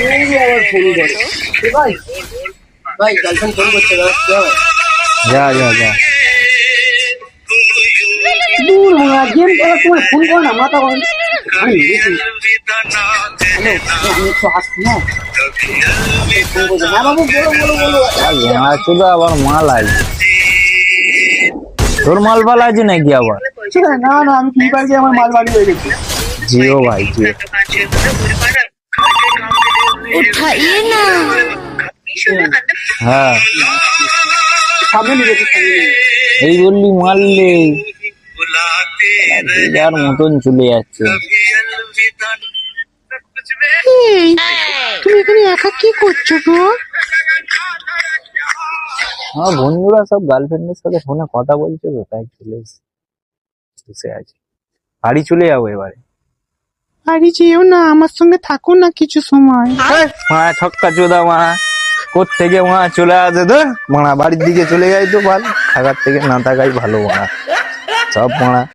আবার ফোন করে ভাই ভাই গার্লফ্রেন্ড ফোন করছে যা যা যা দূর গেম খেলার সময় ফোন করে না মাথা গরম আমি হ্যালো আমি একটু আসছি না ফোন করছে হ্যাঁ বাবু বলো বলো বলো শুধু আবার মাল আছে তোর মাল ফাল আছে নাকি আবার না না আমি ফ্রি ফায়ার গিয়ে আমার মাল বাড়ি হয়ে গেছি জিও ভাই জিও उठाइए ना হ্যাঁ সামনে নিয়ে গেছি সামনে নিয়ে গেছি। এই বললি মারলে যার মতন চলে যাচ্ছে তুমি এখানে একা কি করছো গো? আমার বন্ধুরা সব গার্লফ্রেন্ডের সাথে ফোনে কথা বলছে তো তাই চলে বসে আছে বাড়ি চলে যাবো এবারে বাড়ি যেও না, আমার সঙ্গে থাকো না কিছু সময়। মা ছক্কা চোদা মা কোত্থেকে মা চলে আসে তো মারা বাড়ির দিকে চলে যাই তো ভালো থাকার থেকে না থাকাই ভালো মারা সব মারা